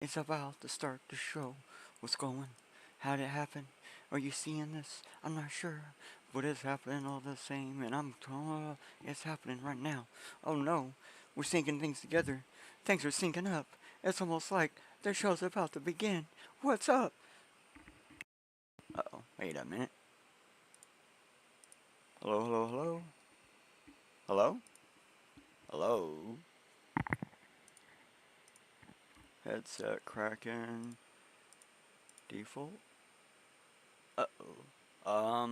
It's about to start the show. What's going? How did it happen? Are you seeing this? I'm not sure, but it's happening all the same, and it's happening right now. Oh no, we're syncing things together. Things are syncing up. It's almost like the show's about to begin. What's up? Uh-oh, wait a minute. Hello, hello, hello? Hello? Hello? Headset cracking. Default? Uh-oh.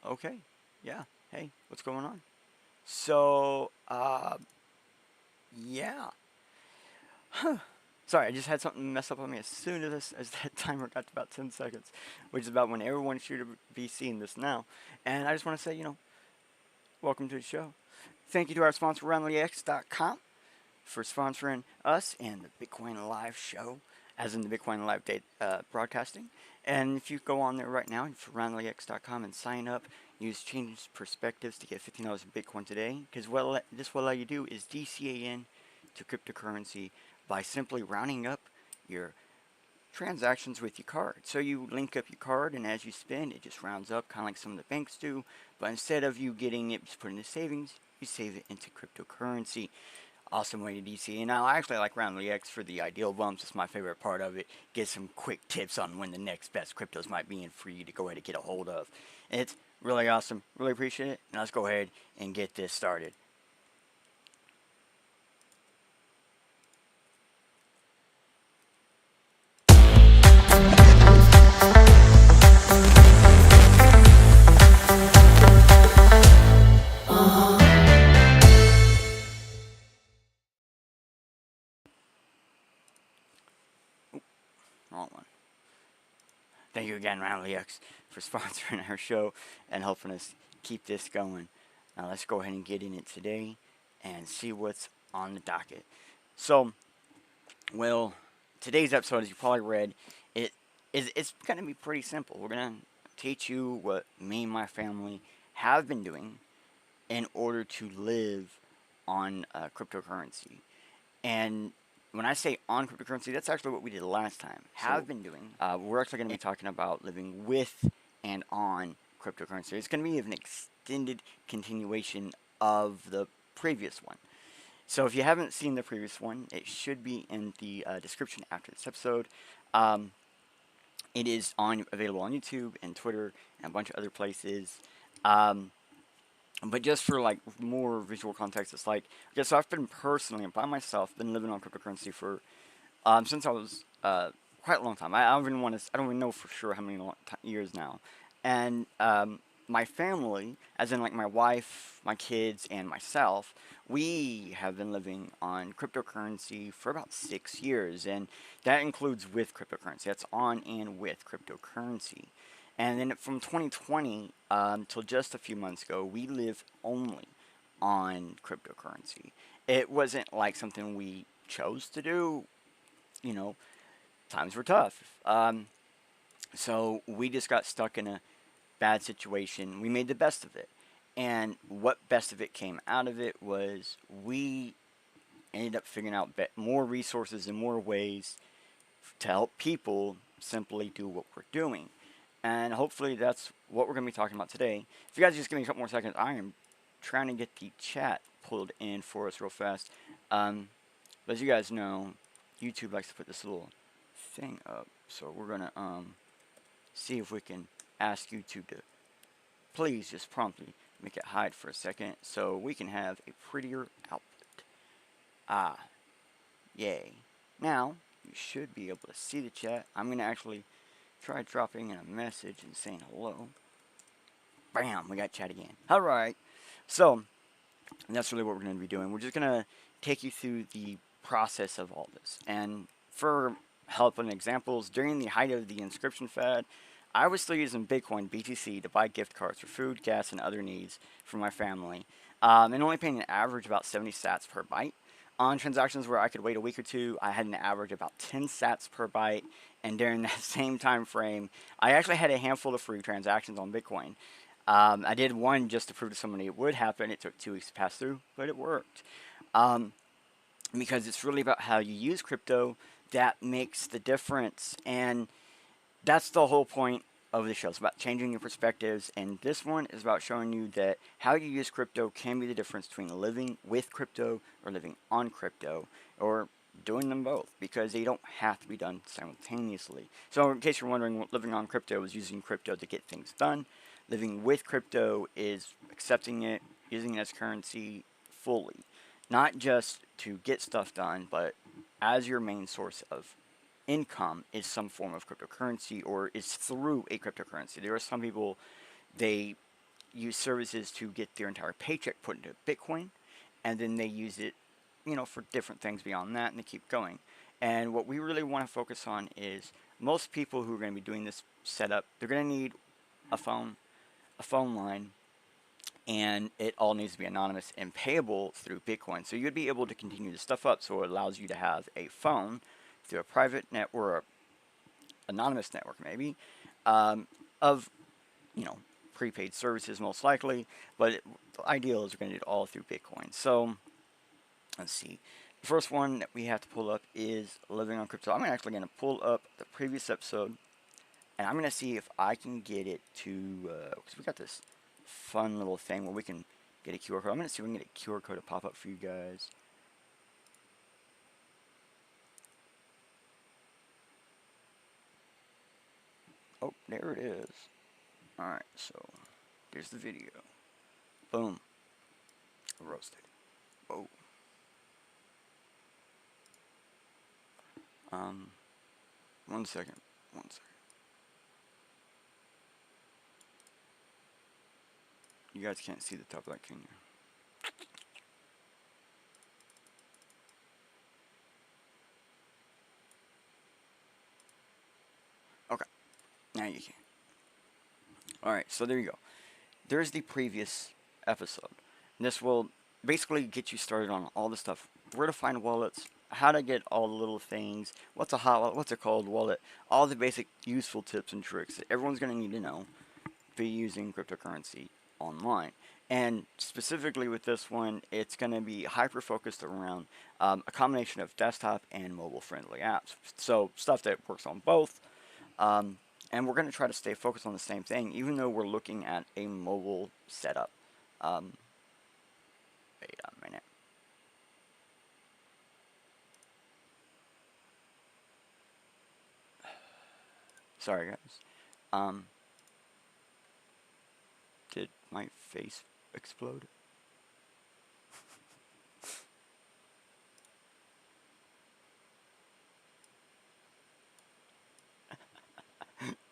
Okay. Yeah. Hey, what's going on? So, yeah. Huh. Sorry, I just had something mess up on me as soon as that timer got to about 10 seconds, which is about when everyone should be seeing this now. And I just want to say, welcome to the show. Thank you to our sponsor, RunLeX.com, for sponsoring us and the Bitcoin Live show, as in the Bitcoin Live day, broadcasting. And if you go on there right now for RunLeX.com and sign up, use Change Perspectives to get $15 in Bitcoin today, because what this will allow you to do is DCA to cryptocurrency by simply rounding up your transactions with your card. So you link up your card, and as you spend, it just rounds up, kind of like some of the banks do. But instead of you getting it just put into savings, you save it into cryptocurrency. Awesome way to DCA. Now, I actually like Roundly X for the ideal bumps. It's my favorite part of it. Get some quick tips on when the next best cryptos might be in for you to go ahead and get a hold of. And it's really awesome. Really appreciate it. And let's go ahead and get this started. Wrong one. Thank you again, Roundly X, for sponsoring our show and helping us keep this going. Now let's go ahead and get in it today and see what's on the docket. So, well, today's episode, as you probably read, it's going to be pretty simple. We're going to teach you what me and my family have been doing in order to live on cryptocurrency. And when I say on cryptocurrency, that's actually what we did last time. Have been doing. We're actually going to be talking about living with and on cryptocurrency. It's going to be an extended continuation of the previous one. So if you haven't seen the previous one, it should be in the description after this episode. It is available on YouTube and Twitter and a bunch of other places. But just for like more visual context, it's like, okay, so I've been personally by myself been living on cryptocurrency for since I was quite a long time. I don't even know for sure how many years now. And my family, as in like my wife, my kids, and myself, we have been living on cryptocurrency for about 6 years, and that includes with cryptocurrency. That's on and with cryptocurrency. And then from 2020 till just a few months ago, we live only on cryptocurrency. It wasn't like something we chose to do. You know, times were tough. So we just got stuck in a bad situation. We made the best of it. And what best of it came out of it was we ended up figuring out more resources and more ways to help people simply do what we're doing. And hopefully that's what we're going to be talking about today. If you guys just give me a couple more seconds, I am trying to get the chat pulled in for us real fast. But as you guys know, YouTube likes to put this little thing up. So we're going to see if we can ask YouTube to please just promptly make it hide for a second so we can have a prettier output. Yay. Now, you should be able to see the chat. I'm going to actually try dropping in a message and saying hello. Bam, we got chat again. Alright, so that's really what we're going to be doing. We're just going to take you through the process of all this. And for help and examples, during the height of the inscription fad, I was still using Bitcoin BTC to buy gift cards for food, gas, and other needs for my family, and only paying an average about 70 sats per byte. On transactions where I could wait a week or two, I had an average about 10 sats per byte, and during that same time frame, I actually had a handful of free transactions on Bitcoin. I did one just to prove to somebody it would happen. It took 2 weeks to pass through, but it worked. Because it's really about how you use crypto, that makes the difference. And that's the whole point of the show. It's about changing your perspectives, and this one is about showing you that how you use crypto can be the difference between living with crypto or living on crypto, or doing them both, because they don't have to be done simultaneously. So in case you're wondering, living on crypto is using crypto to get things done. Living with crypto is accepting it, using it as currency fully. Not just to get stuff done, but as your main source of income is some form of cryptocurrency, or is through a cryptocurrency. There are some people, they use services to get their entire paycheck put into Bitcoin, and then they use it, for different things beyond that, and they keep going. And what we really want to focus on is most people who are going to be doing this setup, they're going to need a phone line, and it all needs to be anonymous and payable through Bitcoin. So you'd be able to continue the stuff up, so it allows you to have a phone through a private net or anonymous network, maybe, of, prepaid services most likely, but the ideal is we're going to do it all through Bitcoin. So let's see. The first one that we have to pull up is living on crypto. I'm actually going to pull up the previous episode, and I'm going to see if I can get it to, because we got this fun little thing where we can get a QR code. I'm going to see if we can get a QR code to pop up for you guys. Oh, there it is. Alright, so here's the video. Boom. Roasted. Whoa. One second. You guys can't see the top of that, can you? Okay. Now you can. Alright, so there you go. There's the previous episode. And this will basically get you started on all the stuff. Where to find wallets, how to get all the little things, what's a hot wallet, what's a cold wallet, all the basic useful tips and tricks that everyone's going to need to know for using cryptocurrency online. And specifically with this one, it's going to be hyper-focused around a combination of desktop and mobile-friendly apps. So stuff that works on both. And we're going to try to stay focused on the same thing, even though we're looking at a mobile setup. Wait a minute. Sorry, guys. Did my face explode?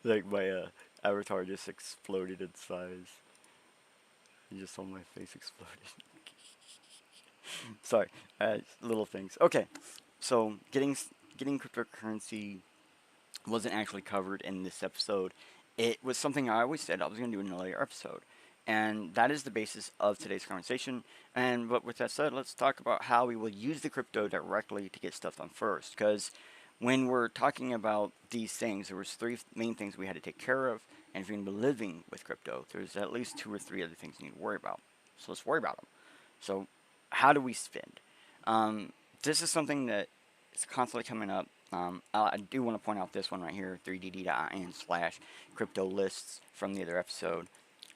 Like my avatar just exploded in size. You just saw my face exploded. Sorry, little things. Okay, so getting cryptocurrency wasn't actually covered in this episode. It was something I always said I was going to do in an earlier episode, and that is the basis of today's conversation. And but with that said, let's talk about how we will use the crypto directly to get stuff done first, because when we're talking about these things, there was three main things we had to take care of, and if you're going to be living with crypto, there's at least 2 or 3 other things you need to worry about. So let's worry about them. So how do we spend? This is something that is constantly coming up. I do want to point out this one right here, 3dd.in/crypto lists from the other episode,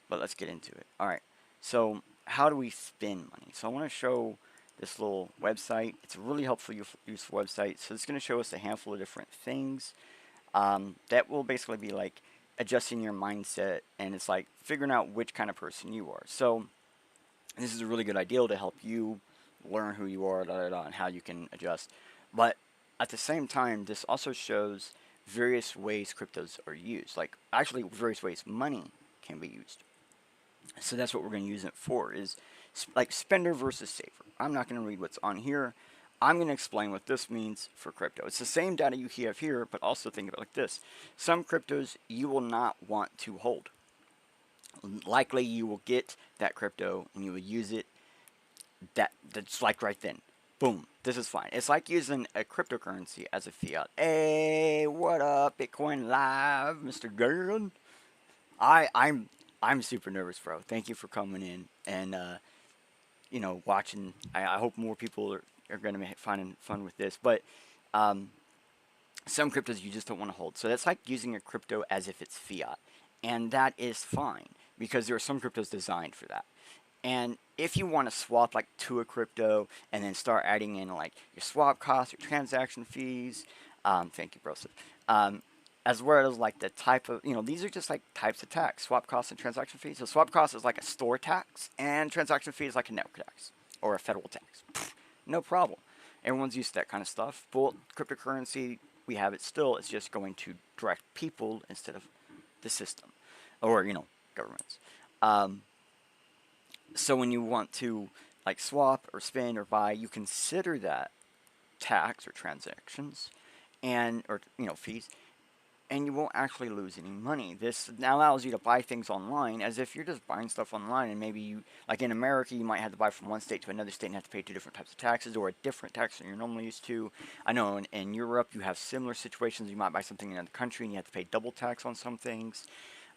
but let's get into it. Alright, so how do we spend money? So I want to show this little website. It's a really helpful, useful website. So it's going to show us a handful of different things that will basically be like adjusting your mindset, and it's like figuring out which kind of person you are. So this is a really good idea to help you learn who you are, and how you can adjust. But at the same time, this also shows various ways cryptos are used, like actually various ways money can be used. So that's what we're going to use it for, is like spender versus saver. I'm not going to read what's on here. I'm going to explain what this means for crypto. It's the same data you have here, but also think about it like this. Some cryptos you will not want to hold. Likely you will get that crypto and you will use it. That's like right then. Boom. This is fine. It's like using a cryptocurrency as a fiat. Hey, what up, Bitcoin Live, Mr. Gurren? I'm super nervous, bro. Thank you for coming in and watching. I hope more people are going to be finding fun with this. But some cryptos you just don't want to hold. So that's like using a crypto as if it's fiat. And that is fine because there are some cryptos designed for that. And if you want to swap like to a crypto and then start adding in like your swap costs, your transaction fees, thank you, Broseph, as well as like the type of, these are just like types of tax, swap costs and transaction fees. So swap cost is like a store tax, and transaction fee is like a network tax or a federal tax. No problem. Everyone's used to that kind of stuff. But cryptocurrency, we have it still. It's just going to direct people instead of the system or, governments. So when you want to like swap or spend or buy, you consider that tax or transactions and or fees, and you won't actually lose any money. This now allows you to buy things online as if you're just buying stuff online, and maybe you, like in America, you might have to buy from one state to another state and have to pay two different types of taxes or a different tax than you're normally used to. I know in Europe you have similar situations. You might buy something in another country and you have to pay double tax on some things,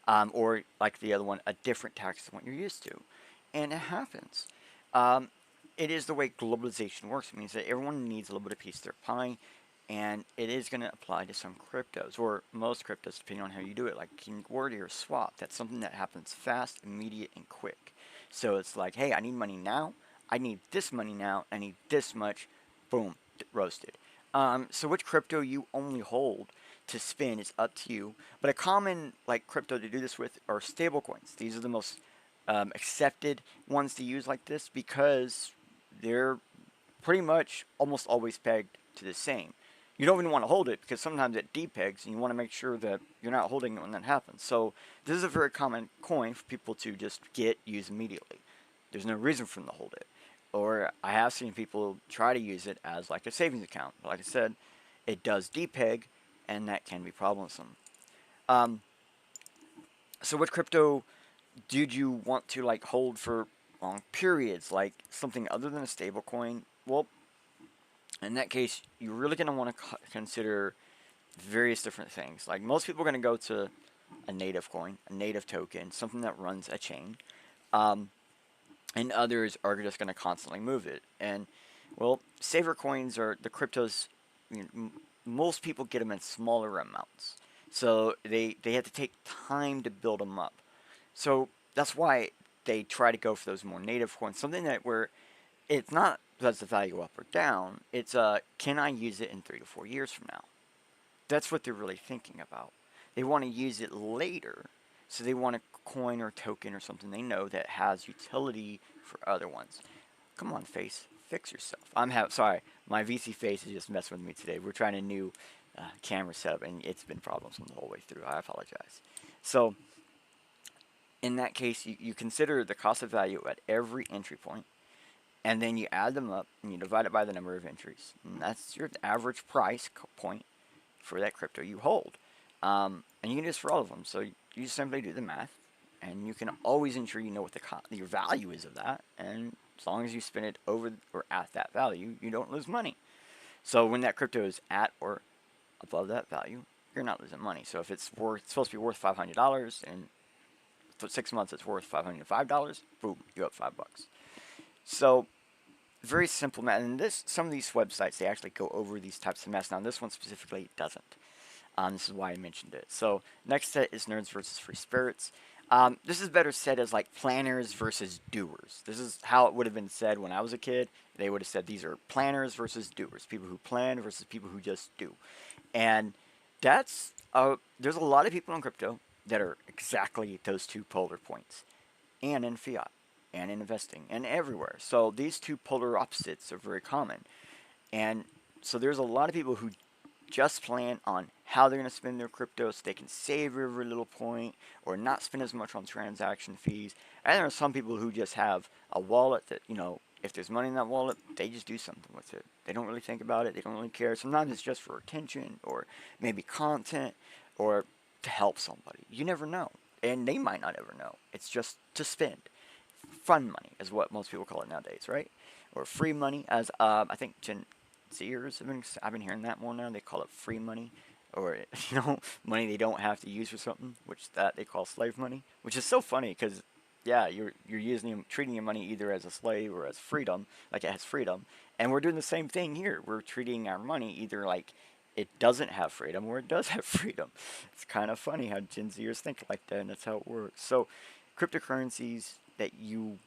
or like the other one, a different tax than what you're used to. And it happens. It is the way globalization works. It means that everyone needs a little bit of piece of their pie, and it is going to apply to some cryptos, or most cryptos, depending on how you do it, like Kingwordy or Swap. That's something that happens fast, immediate, and quick. So it's like, hey, I need money now. I need this money now. I need this much. Boom, roasted. So which crypto you only hold to spin is up to you. But a common like crypto to do this with are stablecoins. These are the most accepted ones to use like this because they're pretty much almost always pegged to the same. You don't even want to hold it because sometimes it depegs and you want to make sure that you're not holding it when that happens. So this is a very common coin for people to just use immediately. There's no reason for them to hold it. Or I have seen people try to use it as like a savings account. But like I said, it does depeg and that can be problemsome. So what crypto did you want to like hold for long periods, like something other than a stable coin? Well, in that case, you're really going to want to consider various different things. Like most people are going to go to a native coin, a native token, something that runs a chain, and others are just going to constantly move it. And well, saver coins are the cryptos. Most people get them in smaller amounts, so they have to take time to build them up. So that's why they try to go for those more native coins, something that where it's not does the value up or down. It's can I use it in 3 to 4 years from now? That's what they're really thinking about. They want to use it later, so they want a coin or token or something they know that has utility for other ones. Come on, face, fix yourself. Sorry, my VC face is just messing with me today. We're trying a new camera setup, and it's been problems the whole way through. I apologize. So in that case, you consider the cost of value at every entry point, and then you add them up and you divide it by the number of entries. And that's your average price point for that crypto you hold. And you can do this for all of them. So you simply do the math, and you can always ensure you know what your value is of that. And as long as you spend it over or at that value, you don't lose money. So when that crypto is at or above that value, you're not losing money. So if it's supposed to be worth $500, and for 6 months it's worth $505, boom, you up $5. So very simple math. And some of these websites, they actually go over these types of math. Now this one specifically doesn't. This is why I mentioned it. So next set is nerds versus free spirits. This is better said as like planners versus doers. This is how it would have been said when I was a kid. They would have said these are planners versus doers. People who plan versus people who just do. And there's a lot of people in crypto that are exactly those two polar points. And in fiat. And in investing. And everywhere. So these two polar opposites are very common. And so there's a lot of people who just plan on how they're going to spend their crypto so they can save every little point or not spend as much on transaction fees. And there are some people who just have a wallet that, if there's money in that wallet, they just do something with it. They don't really think about it. They don't really care. Sometimes it's just for attention or maybe content or to help somebody. You never know. And they might not ever know. It's just to spend. Fun money is what most people call it nowadays, right? Or free money, as I think Zers I've been hearing that more now. They call it free money, or money they don't have to use for something, which that they call slave money, which is so funny because yeah, you're treating your money either as a slave or as freedom, like it has freedom, and we're doing the same thing here. We're treating our money either like it doesn't have freedom or it does have freedom. It's kind of funny how Gen Zers think like that, and that's how it works. So cryptocurrencies that you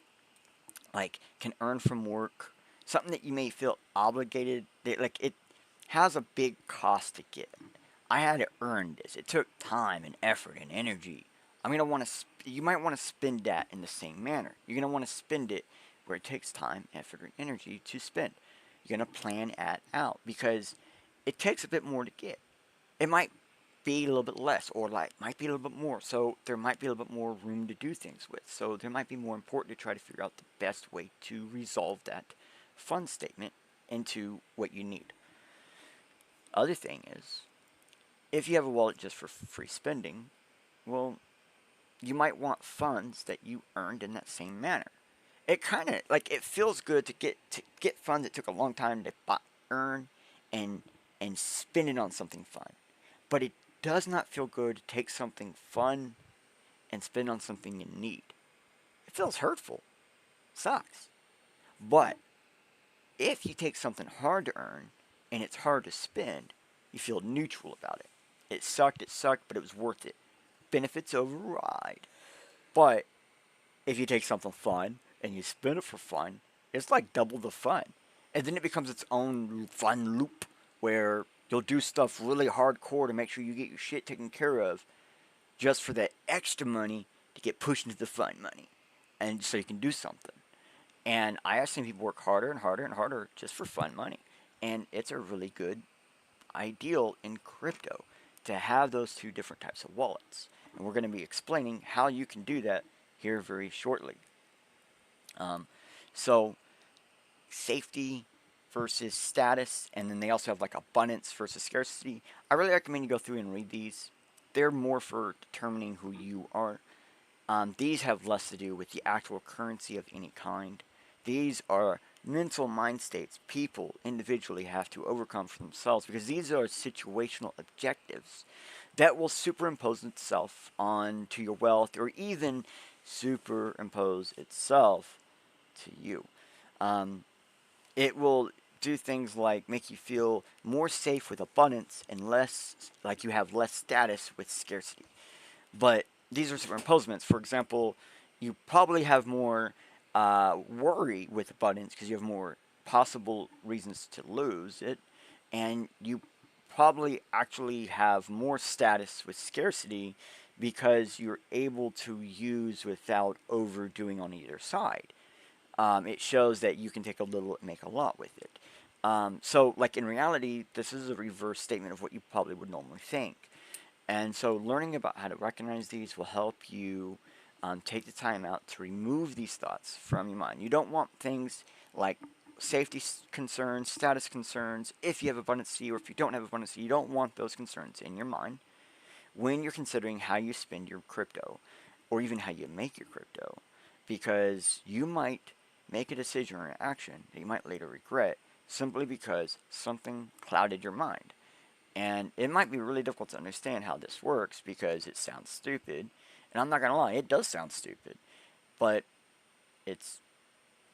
like can earn from work, something that you may feel obligated, that like it has a big cost to get. I had to earn this. It took time and effort and energy. I'm gonna want to. You might want to spend that in the same manner. You're gonna want to spend it where it takes time, effort, and energy to spend. You're gonna plan it out because it takes a bit more to get. It might be a little bit less, or like might be a little bit more. So there might be a little bit more room to do things with. So there might be more important to try to figure out the best way to resolve that fund statement into what you need. Other thing is, if you have a wallet just for free spending, well, you might want funds that you earned in that same manner. It kind of like it feels good to get funds that took a long time to earn and spend it on something fun, but it does not feel good to take something fun and spend on something you need. It feels hurtful. Sucks. But if you take something hard to earn and it's hard to spend, you feel neutral about it. It sucked, but it was worth it. Benefits override. But if you take something fun and you spend it for fun, it's like double the fun. And then it becomes its own fun loop where you'll do stuff really hardcore to make sure you get your shit taken care of just for that extra money to get pushed into the fun money. And so you can do something. And I have seen people work harder and harder and harder just for fun money. And it's a really good ideal in crypto to have those two different types of wallets. And we're going to be explaining how you can do that here very shortly. So safety versus status, and then they also have like abundance versus scarcity. I really recommend you go through and read these. They're more for determining who you are. These have less to do with the actual currency of any kind. These are mental mind states people individually have to overcome for themselves, because these are situational objectives that will superimpose itself onto your wealth, or even superimpose itself to you. It will do things like make you feel more safe with abundance and less like you have less status with scarcity. But these are superimposements. For example, you probably have more worry with abundance because you have more possible reasons to lose it, and you probably actually have more status with scarcity because you're able to use without overdoing on either side. It shows that you can take a little and make a lot with it. So, like in reality, this is a reverse statement of what you probably would normally think. And so, learning about how to recognize these will help you take the time out to remove these thoughts from your mind. You don't want things like safety concerns, status concerns, if you have abundancy or if you don't have abundancy. You don't want those concerns in your mind when you're considering how you spend your crypto, or even how you make your crypto, because you might make a decision or an action that you might later regret simply because something clouded your mind. And it might be really difficult to understand how this works because it sounds stupid. And I'm not going to lie, it does sound stupid. But it's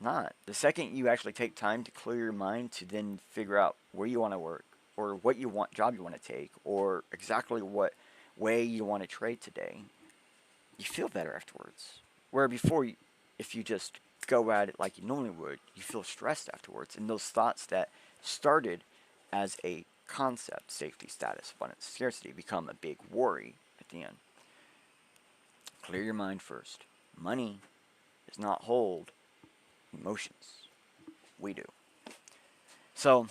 not. The second you actually take time to clear your mind to then figure out where you want to work, or what you want job you want to take, or exactly what way you want to trade today, you feel better afterwards. Where before, if you just go at it like you normally would, you feel stressed afterwards. And those thoughts that started as a concept, safety, status, abundance, scarcity, become a big worry at the end. Clear your mind first. Money does not hold emotions. We do. So,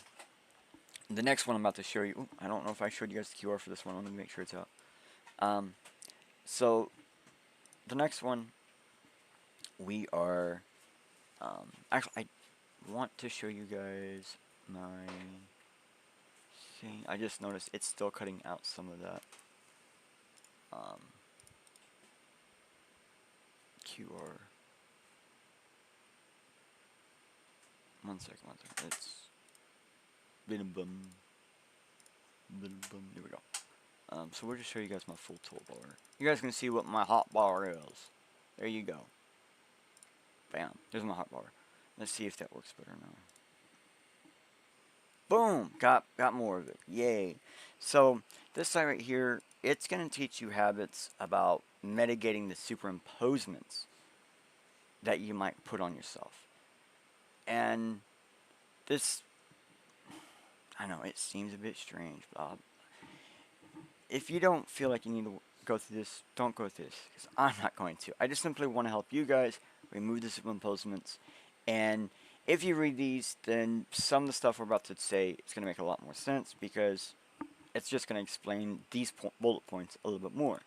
the next one I'm about to show you, I don't know if I showed you guys the QR for this one. Let me make sure it's out. So, the next one, we are, actually, I want to show you guys my thing. I just noticed it's still cutting out some of that QR. One second. It's bum. There we go. So we'll just show you guys my full toolbar. You guys can see what my hotbar is. There you go. Bam. There's my hotbar. Let's see if that works better now. Boom! Got more of it. Yay. So this site right here, it's going to teach you habits about mitigating the superimposements that you might put on yourself. And this, I know it seems a bit strange, Bob. If you don't feel like you need to go through this, don't go through this, because I'm not going to. I just simply want to help you guys remove the superimposements. And if you read these, then some of the stuff we're about to say is going to make a lot more sense, because it's just going to explain these bullet points a little bit more.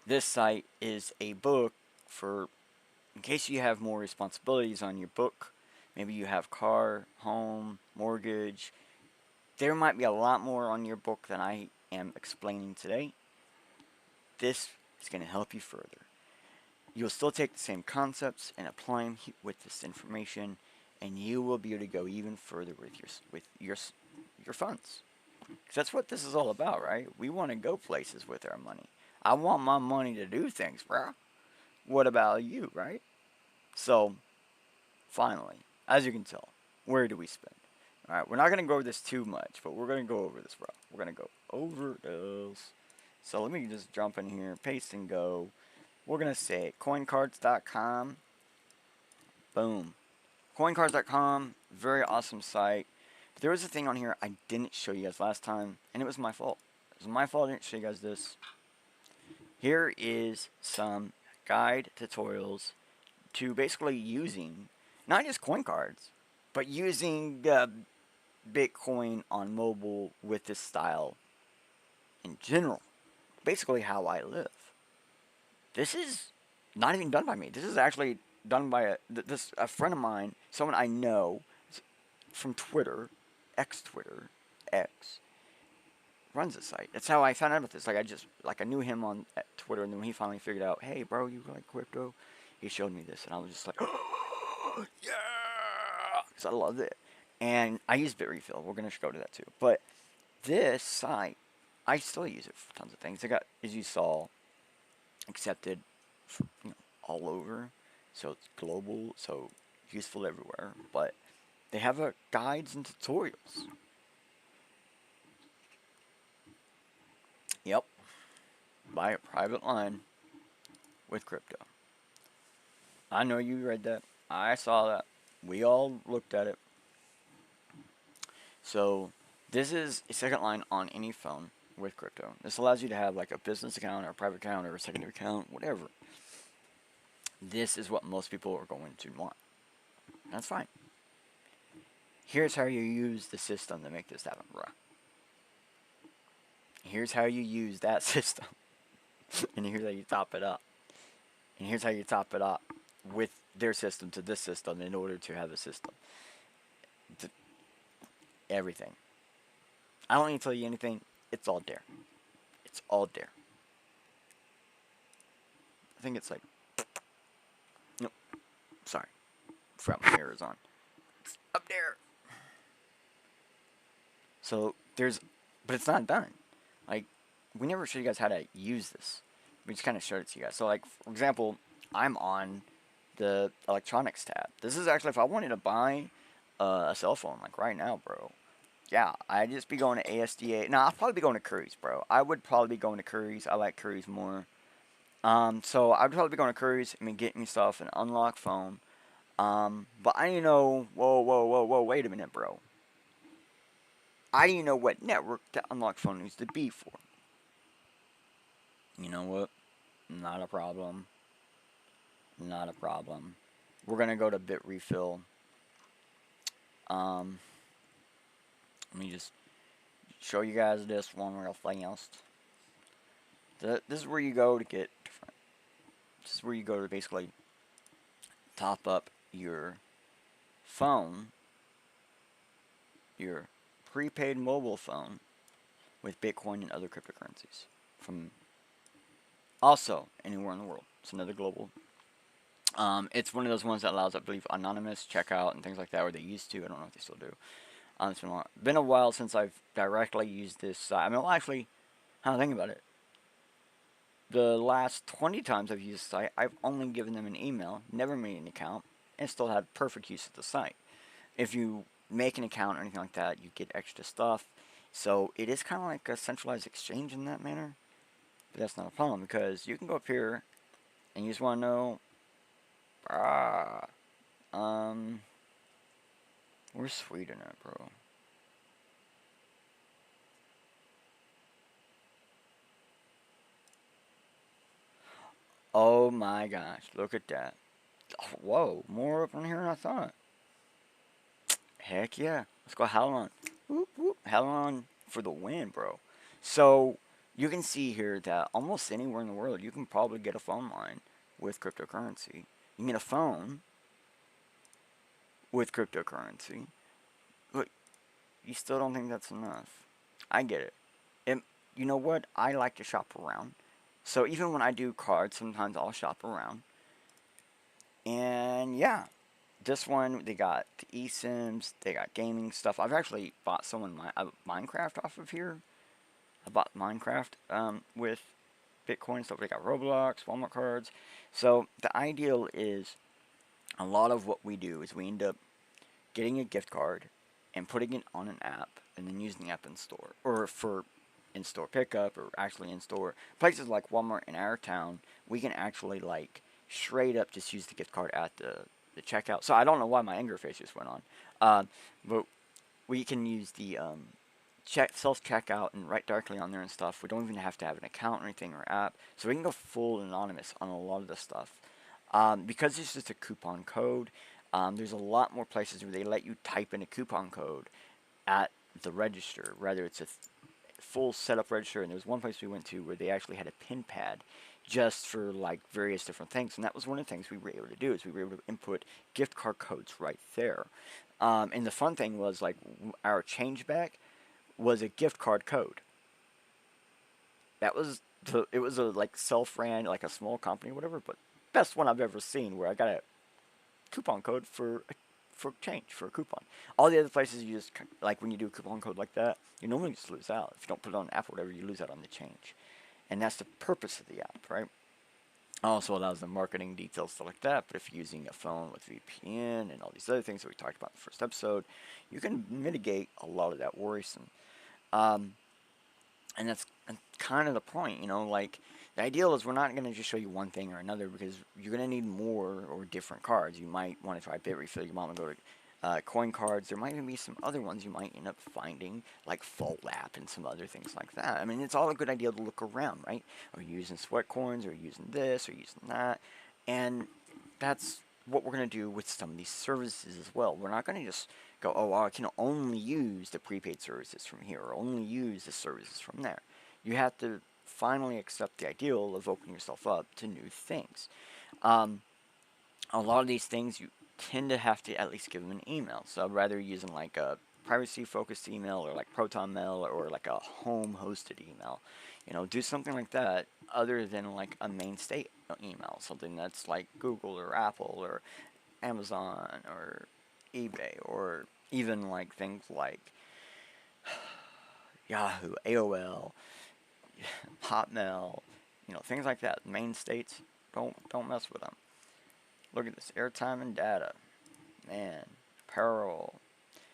This site is a book for, in case you have more responsibilities on your book. Maybe you have car, home, mortgage. There might be a lot more on your book than I am explaining today. This is going to help you further. You'll still take the same concepts and apply them with this information, and you will be able to go even further with your funds. Because that's what this is all about, right? We want to go places with our money. I want my money to do things, bro. What about you, right? So, finally, as you can tell, where do we spend? Alright, we're not going to go over this too much, but we're going to go over this, bro. We're going to go over this. So let me just jump in here, paste and go. We're going to say coincards.com. Boom. Coincards.com, very awesome site. But there was a thing on here I didn't show you guys last time, and it was my fault. It was my fault I didn't show you guys this. Here is some guide tutorials to basically using, not just coin cards, but using Bitcoin on mobile with this style in general. Basically how I live. This is not even done by me. This is actually done by a friend of mine, someone I know from Twitter, X, runs the site. That's how I found out about this. I knew him on Twitter, and then he finally figured out, hey, bro, you like crypto? He showed me this, and I was just like, oh, yeah, because I loved it. And I use Bitrefill. We're going to go to that too. But this site, I still use it for tons of things. They got, as you saw, accepted for, all over. So it's global, so useful everywhere. But they have guides and tutorials. Yep. Buy a private line with crypto. I know you read that. I saw that. We all looked at it. So this is a second line on any phone with crypto. This allows you to have like a business account or a private account or a secondary account, whatever. This is what most people are going to want. That's fine. Here's how you use the system to make this happen, bruh. Here's how you use that system. And here's how you top it up. And here's how you top it up with their system to this system in order to have a system. Everything. I don't need to tell you anything. It's all there. It's all there. I think it's like... Nope. Sorry. Forgot my hair is on. It's up there. So, there's... But it's not done. Like, we never showed you guys how to use this. We just kind of showed it to you guys. So, like, for example, I'm on the electronics tab. This is actually, if I wanted to buy a cell phone, like right now, bro. Yeah, I'd just be going to ASDA. No, I'll probably be going to Curry's, bro. I would probably be going to Curry's. I like Curry's more. So I'd probably be going to Curry's and getting myself an unlocked phone. But I didn't know, whoa, wait a minute, bro. I didn't know what network that unlocked phone needs to be for. You know what? Not a problem. Not a problem. We're going to go to Bitrefill. Let me just show you guys this one real fast. This is where you go to get different. This is where you go to basically top up your phone, your prepaid mobile phone, with Bitcoin and other cryptocurrencies from also anywhere in the world. It's another global. It's one of those ones that allows, I believe, anonymous checkout and things like that, or they used to. I don't know if they still do. It's been a while since I've directly used this site. I mean, well, actually, how to think about it. The last 20 times I've used the site, I've only given them an email, never made an account, and still had perfect use of the site. If you make an account or anything like that, you get extra stuff. So it is kind of like a centralized exchange in that manner. But that's not a problem because you can go up here and you just want to know, where's Sweden at, bro? Oh my gosh, look at that. Oh, whoa, more up in here than I thought. Heck yeah. Let's go Halon. Whoop, whoop. Halon for the win, bro. So you can see here that almost anywhere in the world you can probably get a phone line with cryptocurrency. You can get a phone with cryptocurrency. But you still don't think that's enough. I get it. And you know what? I like to shop around. So even when I do cards, sometimes I'll shop around. And yeah, this one, they got eSIMs, they got gaming stuff. I've actually bought someone Minecraft off of here. I bought Minecraft with Bitcoin stuff. They got Roblox, Walmart cards. So the ideal is a lot of what we do is we end up getting a gift card and putting it on an app and then using the app in store or for in-store pickup or actually in-store. Places like Walmart in our town, we can actually like straight up just use the gift card at the checkout. So I don't know why my anger face just went on. But we can use the self-checkout and write directly on there and stuff. We don't even have to have an account or anything or app. So we can go full anonymous on a lot of this stuff. Because it's just a coupon code, there's a lot more places where they let you type in a coupon code at the register. Rather, it's a full setup register, and there was one place we went to where they actually had a pin pad just for like various different things, and that was one of the things we were able to do is we were able to input gift card codes right there. And the fun thing was like our change back was a gift card code. That was it was a like self-ran like a small company or whatever, but best one I've ever seen where I got a coupon code for change for a coupon. All the other places you just like when you do a coupon code like that, you normally just lose out. If you don't put it on an app or whatever, you lose out on the change, and that's the purpose of the app, right? Also allows the marketing details stuff like that. But if you're using a phone with VPN and all these other things that we talked about in the first episode, you can mitigate a lot of that worrisome. And that's kind of the point, you know, like the ideal is we're not going to just show you one thing or another because you're going to need more or different cards. You might want to try bit refill, you might want to go to coin cards. There might even be some other ones you might end up finding, like Full Lap and some other things like that. I mean, it's all a good idea to look around, right? Are you using sweat coins, or using this, or using that? And that's what we're going to do with some of these services as well. We're not going to just go, oh, well, I can only use the prepaid services from here, or only use the services from there. You have to finally accept the ideal of opening yourself up to new things. A lot of these things you tend to have to at least give them an email. So I'd rather using like a privacy-focused email or like Proton Mail or like a home-hosted email. You know, do something like that other than like a main state email, something that's like Google or Apple or Amazon or eBay or even like things like Yahoo, AOL, Hotmail, you know, things like that. Main states, don't mess with them. Look at this, airtime and data, man, peril.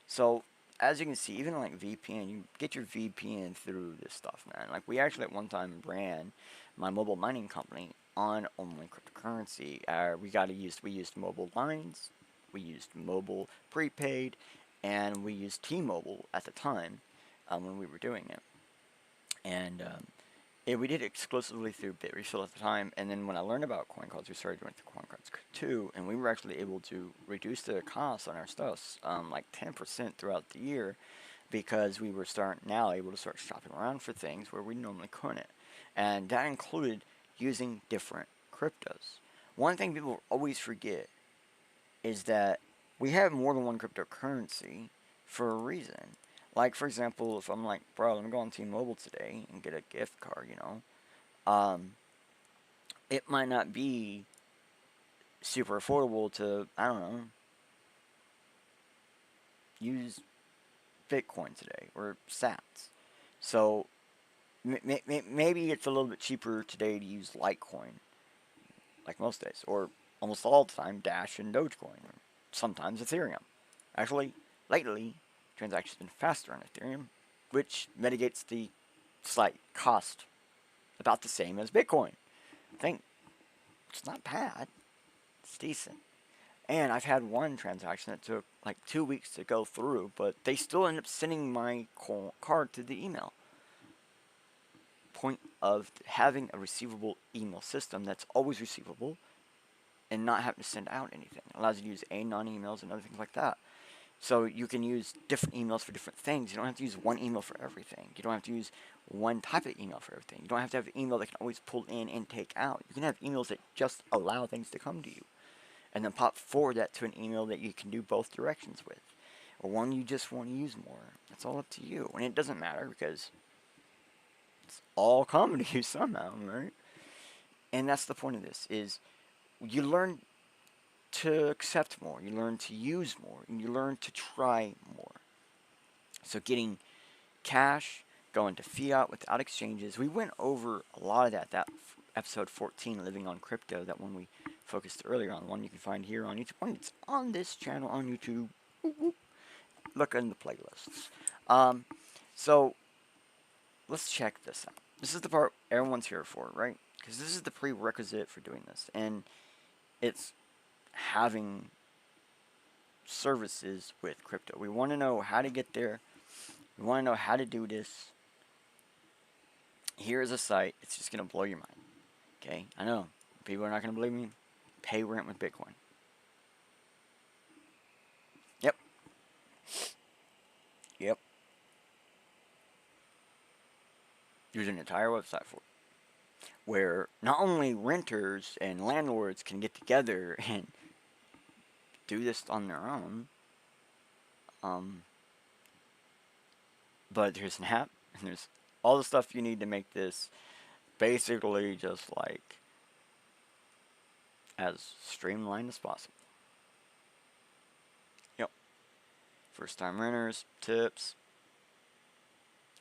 So as you can see, even like VPN, you get your VPN through this stuff, man. Like we actually at one time ran my mobile mining company on only cryptocurrency. We used mobile lines, we used mobile prepaid, and we used T-Mobile at the time when we were doing it. And we did it exclusively through BitRefill at the time, and then when I learned about coin cards, we started doing the coin cards too, and we were actually able to reduce the cost on our stuff like 10% throughout the year, because we were able to start shopping around for things where we normally couldn't, and that included using different cryptos. One thing people always forget is that we have more than one cryptocurrency for a reason. Like, for example, if I'm like, bro, let me go on T-Mobile today and get a gift card, you know, it might not be super affordable to, I don't know, use Bitcoin today or Sats. So maybe it's a little bit cheaper today to use Litecoin, like most days, or almost all the time Dash and Dogecoin, or sometimes Ethereum. Actually, lately, transactions have been faster on Ethereum, which mitigates the slight cost. About the same as Bitcoin. I think it's not bad. It's decent. And I've had one transaction that took like 2 weeks to go through, but they still end up sending my card to the email. Point of having a receivable email system that's always receivable and not having to send out anything. It allows you to use anon emails and other things like that. So you can use different emails for different things. You don't have to use one email for everything. You don't have to use one type of email for everything. You don't have to have an email that can always pull in and take out. You can have emails that just allow things to come to you. And then forward that to an email that you can do both directions with. Or one you just want to use more. That's all up to you. And it doesn't matter because it's all coming to you somehow, right? And that's the point of this, is you learn to accept more, you learn to use more, and you learn to try more. So getting cash, going to fiat without exchanges. We went over a lot of that episode 14, Living on Crypto, that one we focused earlier on, one you can find here on YouTube. It's on this channel on YouTube. Look in the playlists. So let's check this out. This is the part everyone's here for, right? Because this is the prerequisite for doing this. And it's having services with crypto. We want to know how to get there. We want to know how to do this. Here's a site. It's just going to blow your mind. Okay? I know. People are not going to believe me. Pay rent with Bitcoin. Yep. Yep. There's an entire website for it, where not only renters and landlords can get together and do this on their own, but there's an app, and there's all the stuff you need to make this basically just like as streamlined as possible. Yep. First time renters, tips,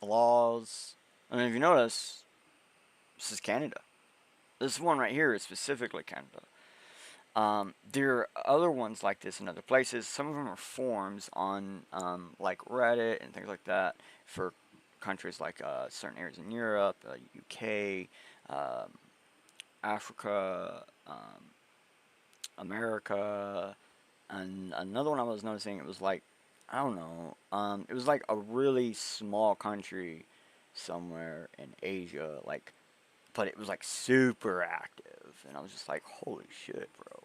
laws. I mean, if you notice, this is Canada. This one right here is specifically Canada. There are other ones like this in other places. Some of them are forums on like Reddit and things like that for countries like certain areas in Europe, UK, Africa, America, and another one I was noticing, it was like, I don't know, it was like a really small country somewhere in Asia, like, but it was like super active, and I was just like, holy shit, bro.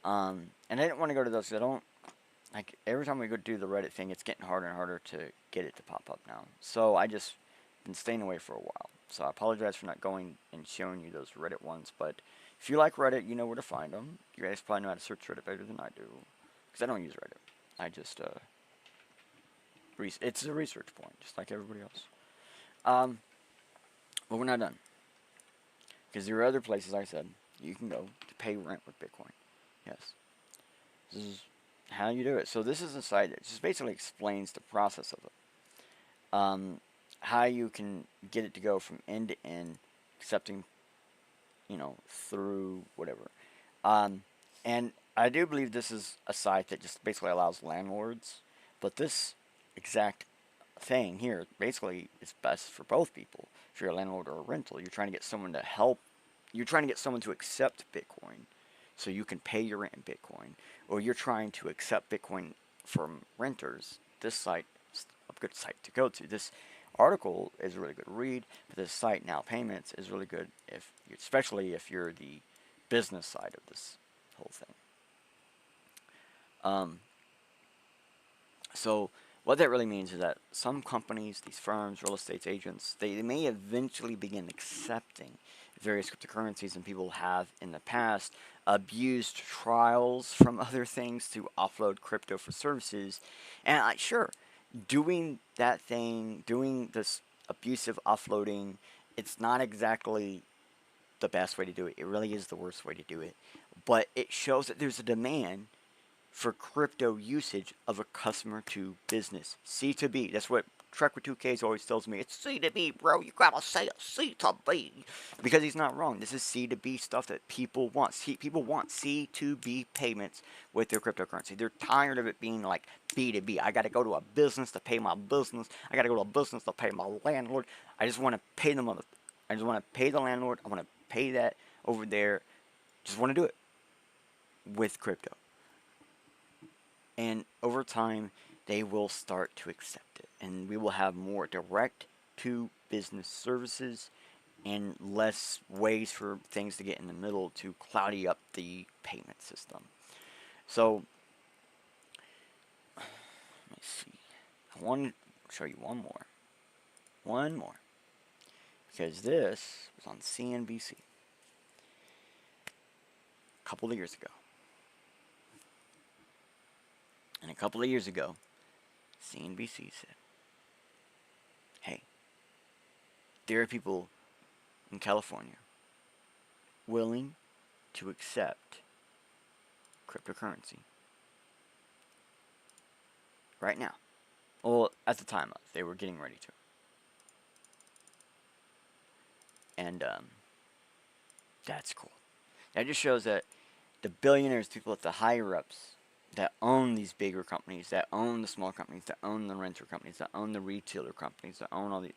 And I didn't want to go to those because I don't, like, every time we go do the Reddit thing, it's getting harder and harder to get it to pop up now. So I just been staying away for a while. So I apologize for not going and showing you those Reddit ones, but if you like Reddit, you know where to find them. You guys probably know how to search Reddit better than I do, because I don't use Reddit. I just, it's a research point, just like everybody else. But we're not done. Because there are other places, like I said, you can go to pay rent with Bitcoin. Yes. This is how you do it. So this is a site that just basically explains the process of it. How you can get it to go from end to end, accepting, you know, through whatever. And I do believe this is a site that just basically allows landlords. But this exact thing here basically is best for both people. If you're a landlord or a rental, you're trying to get someone to help. You're trying to get someone to accept Bitcoin so you can pay your rent in Bitcoin. Or you're trying to accept Bitcoin from renters. This site is a good site to go to. This article is a really good read, but this site, Now Payments, is really good, especially if you're the business side of this whole thing. So what that really means is that some companies, these firms, real estate agents, they may eventually begin accepting various cryptocurrencies, and people have in the past abused trials from other things to offload crypto for services. And sure, doing that thing, doing this abusive offloading, it's not exactly the best way to do it. It really is the worst way to do it. But it shows that there's a demand for crypto usage of a customer to business, C2B. That's what Trek with 2Ks always tells me, it's C to B, bro. You gotta say it C to B. Because he's not wrong. This is C to B stuff that people want. People want C to B payments with their cryptocurrency. They're tired of it being like B to B. I gotta go to a business to pay my business. I gotta go to a business to pay my landlord. I just want to pay them. I just want to pay the landlord. I want to pay that over there. Just want to do it with crypto. And over time, they will start to accept it. And we will have more direct to business services and less ways for things to get in the middle to cloudy up the payment system. So, let me see. I want to show you one more. One more. Because this was on CNBC a couple of years ago. And a couple of years ago, CNBC said, hey, there are people in California willing to accept cryptocurrency right now. Well, at the time, they were getting ready to. And that's cool. That just shows that the billionaires, people at the higher ups, that own these bigger companies, that own the small companies, that own the renter companies, that own the retailer companies, that own all the,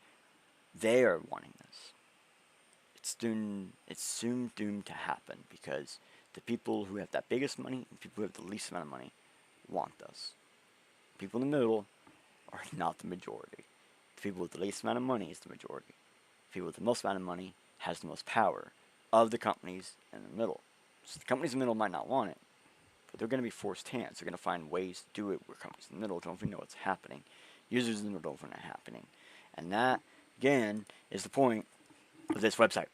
they are wanting this. It's soon doomed to happen because the people who have that biggest money and people who have the least amount of money want this. People in the middle are not the majority. The people with the least amount of money is the majority. The people with the most amount of money has the most power of the companies in the middle. So the companies in the middle might not want it, but they're going to be forced hands. They're going to find ways to do it where companies in the middle don't even know what's happening. Users in the middle don't know what's happening. And that, again, is the point of this website.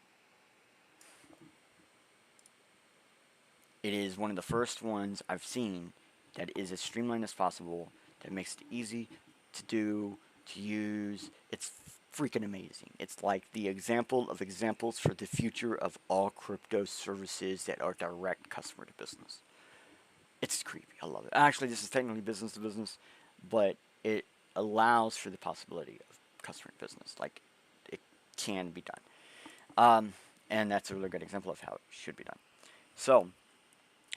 It is one of the first ones I've seen that is as streamlined as possible, that makes it easy to do, to use. It's freaking amazing. It's like the example of examples for the future of all crypto services that are direct customer to business. It's creepy. I love it. Actually, this is technically business to business, but it allows for the possibility of customer to business. Like, it can be done. And that's a really good example of how it should be done. So,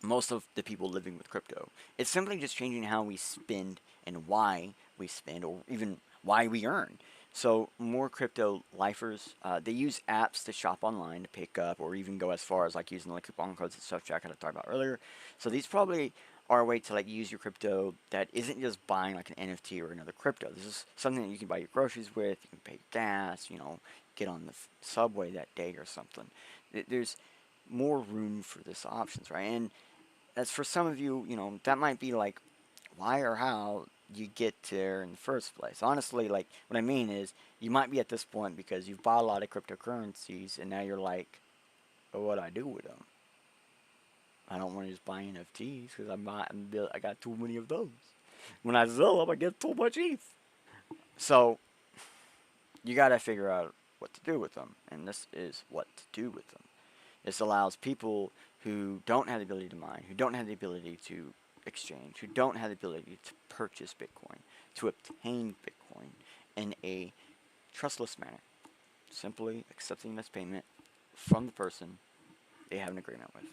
most of the people living with crypto, it's simply just changing how we spend and why we spend, or even why we earn. So more crypto lifers, they use apps to shop online to pick up, or even go as far as like using the coupon codes and stuff Jack had talked about earlier. So these probably are a way to like use your crypto that isn't just buying like an NFT or another crypto. This is something that you can buy your groceries with, you can pay gas, you know, get on the subway that day or something. There's more room for this options, right? And as for some of you, you know, that might be like, why or how you get there in the first place. Honestly, like, what I mean is, you might be at this point because you've bought a lot of cryptocurrencies, and now you're like, oh, what do I do with them? I don't want to just buy NFTs, because I got too many of those. When I sell them, I get too much ETH. So, you gotta figure out what to do with them, and this is what to do with them. This allows people who don't have the ability to mine, who don't have the ability to exchange, who don't have the ability to purchase Bitcoin, to obtain Bitcoin in a trustless manner. Simply accepting this payment from the person they have an agreement with.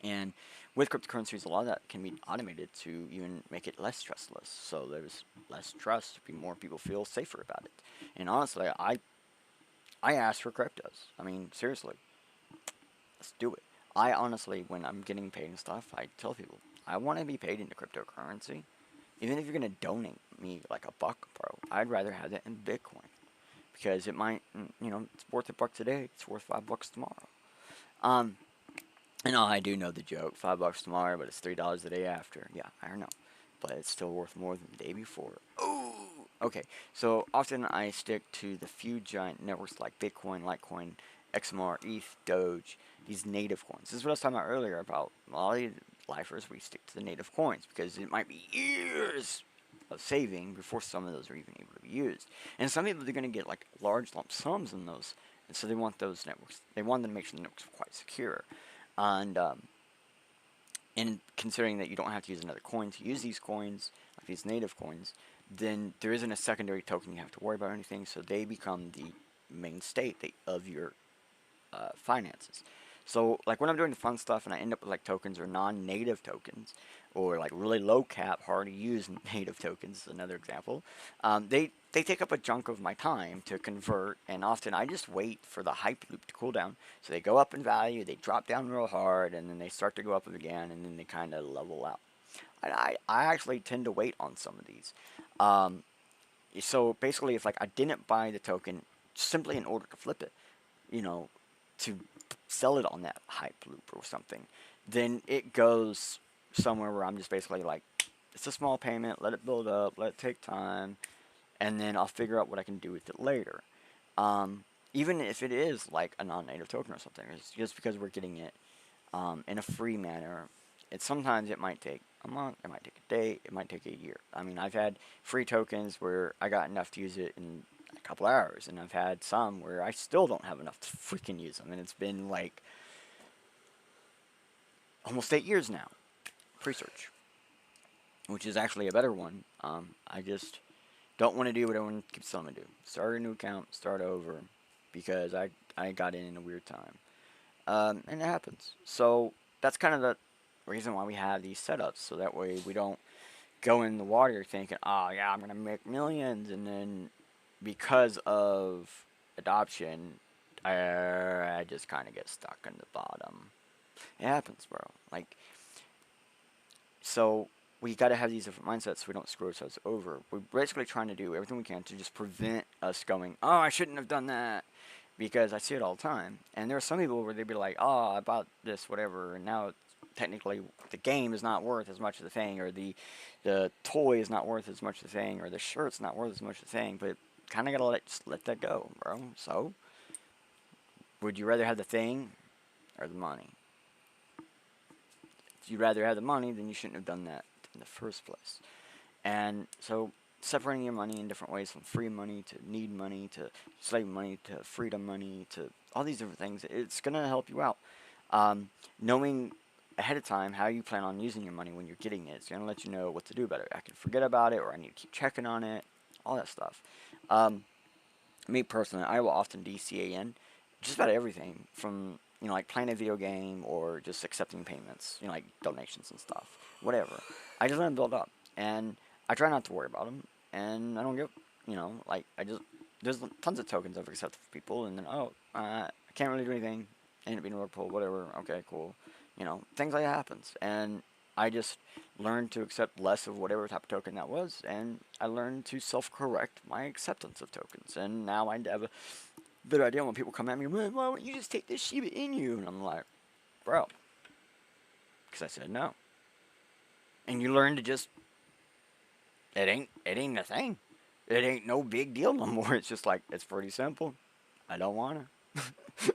And with cryptocurrencies, a lot of that can be automated to even make it less trustless. So there's less trust, more people feel safer about it. And honestly, I ask for cryptos. I mean, seriously, let's do it. I honestly, when I'm getting paid and stuff, I tell people, I want to be paid into cryptocurrency. Even if you're going to donate me like $1, bro, I'd rather have that in Bitcoin. Because it might, you know, it's worth $1 today, it's worth $5 tomorrow. I know, I do know the joke, $5 tomorrow, but it's $3 the day after. Yeah, I don't know. But it's still worth more than the day before. Ooh! Okay, so often I stick to the few giant networks like Bitcoin, Litecoin, XMR, ETH, Doge, these native coins. This is what I was talking about earlier about a lot of lifers, we stick to the native coins because it might be years of saving before some of those are even able to be used. And some people, they're going to get like large lump sums in those, and so they want those networks, they want them to make sure the networks are quite secure. And considering that you don't have to use another coin to use these coins, like these native coins, then there isn't a secondary token you have to worry about or anything, so they become the main state of your finances. So like when I'm doing the fun stuff and I end up with like tokens or non-native tokens, or like really low cap, hard to use native tokens, another example, they take up a chunk of my time to convert, and often I just wait for the hype loop to cool down. So they go up in value, they drop down real hard, and then they start to go up again, and then they kind of level out. I actually tend to wait on some of these. Um, so basically, if like I didn't buy the token simply in order to flip it, you know, to sell it on that hype loop or something, then it goes somewhere where I'm just basically like, it's a small payment, let it build up, let it take time, and then I'll figure out what I can do with it later. Even if it is like a non-native token or something, it's just because we're getting it in a free manner. Sometimes it might take a month, it might take a day, it might take a year. I mean, I've had free tokens where I got enough to use it in a couple hours, and I've had some where I still don't have enough to freaking use them, and it's been like almost 8 years now. Pre-search, which is actually a better one. I just don't want to do what everyone keeps telling me to do. Start a new account, start over, because I got in a weird time. And it happens. So that's kind of the reason why we have these setups, so that way we don't go in the water thinking, oh yeah, I'm going to make millions, and then because of adoption, I just kind of get stuck in the bottom. It happens, bro. Like, so we got to have these different mindsets so we don't screw ourselves over. We're basically trying to do everything we can to just prevent us going, oh, I shouldn't have done that, because I see it all the time. And there are some people where they'd be like, oh, I bought this, whatever, and now technically the game is not worth as much of the thing, or the toy is not worth as much of the thing, or the shirt's not worth as much of the thing, but kind of got to just let that go, bro. So, would you rather have the thing or the money? If you'd rather have the money, then you shouldn't have done that in the first place. And so separating your money in different ways, from free money to need money to slave money to freedom money to all these different things, it's going to help you out. Knowing ahead of time how you plan on using your money when you're getting it, it's going to let you know what to do about it. I can forget about it, or I need to keep checking on it, all that stuff. Me personally, I will often DCA in just about everything, from like playing a video game or just accepting payments, like donations and stuff, whatever. I just let them build up, and I try not to worry about them, and I don't give, like there's tons of tokens I've accepted for people, and then I can't really do anything, ain't it being a Nord Pool, whatever. Okay, cool, things like that happens, and I just learned to accept less of whatever type of token that was, and I learned to self-correct my acceptance of tokens, and now I have a better idea when people come at me, why don't you just take this Shiba Inu? And I'm like, bro, because I said no. And you learn to just, it ain't a thing. It ain't no big deal no more. It's just like, it's pretty simple. I don't want to.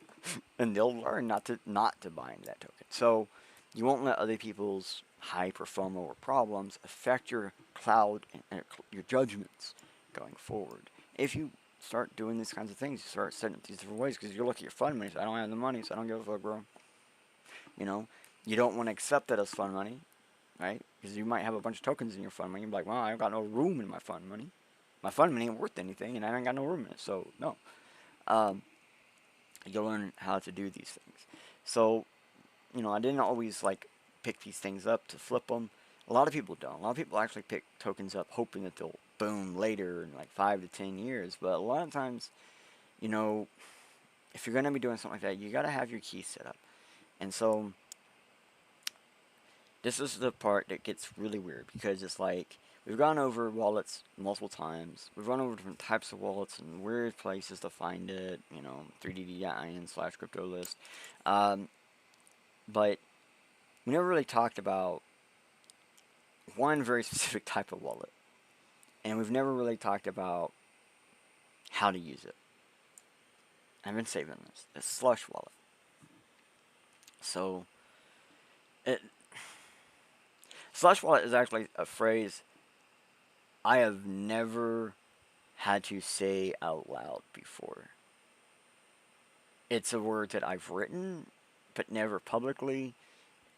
And they'll learn not to buy into that token. So you won't let other people's hype or FOMO or problems affect your cloud and your judgments going forward. If you start doing these kinds of things, you start setting up these different ways, because you look at your fund money, so I don't have the money, so I don't give a fuck, bro. You don't want to accept that as fund money, right? Because you might have a bunch of tokens in your fund money. You're like, well, I've got no room in my fund money. My fund money ain't worth anything, and I ain't got no room in it, so no. You'll learn how to do these things. So, I didn't always like pick these things up to flip them. A lot of people don't. A lot of people actually pick tokens up hoping that they'll boom later in like 5 to 10 years. But a lot of times, if you're going to be doing something like that, you got to have your key set up. And so this is the part that gets really weird, because it's like, we've gone over wallets multiple times. We've run over different types of wallets and weird places to find it, 3dd.in/crypto list. But we never really talked about one very specific type of wallet. And we've never really talked about how to use it. I've been saving this. It's Slush Wallet. So, Slush Wallet is actually a phrase I have never had to say out loud before. It's a word that I've written, but never publicly.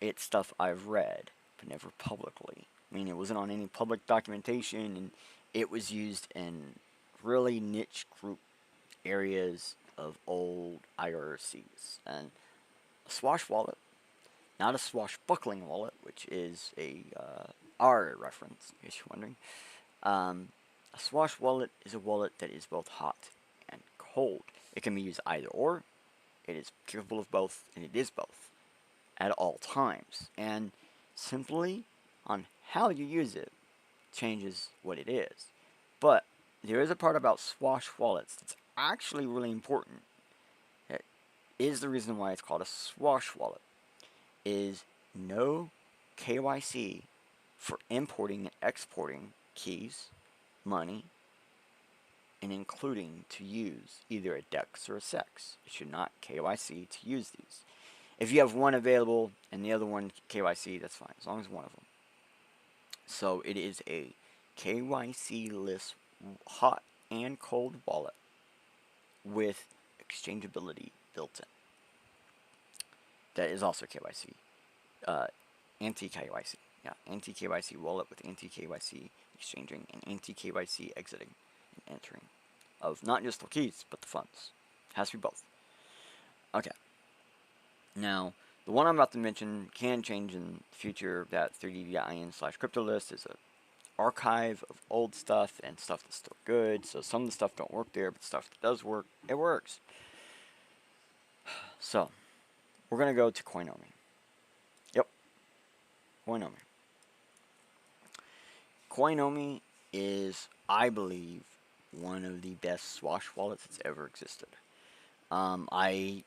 It's stuff I've read, but never publicly. I mean, it wasn't on any public documentation, and it was used in really niche group areas of old IRCs. And a swash wallet, not a swashbuckling wallet, which is a R reference, in case you're wondering. A swash wallet is a wallet that is both hot and cold. It can be used either or. It is capable of both, and it is both at all times. And simply on how you use it changes what it is. But there is a part about swash wallets that's actually really important. That is the reason why it's called a swash wallet. Is no KYC for importing and exporting keys, money, and including to use either a DEX or a SEX. It should not KYC to use these. If you have one available and the other one KYC, that's fine, as long as one of them. So it is a KYC-less hot and cold wallet with exchangeability built in. That is also KYC. Anti-KYC. Yeah, anti-KYC wallet with anti-KYC exchanging and anti-KYC exiting and entering of not just the keys, but the funds. It has to be both. Okay. Now, the one I'm about to mention can change in the future. That 3D.in/crypto list is a archive of old stuff and stuff that's still good. So some of the stuff don't work there, but stuff that does work, it works. So, we're going to go to Coinomi. Yep. Coinomi. Coinomi is, I believe, one of the best swash wallets that's ever existed. I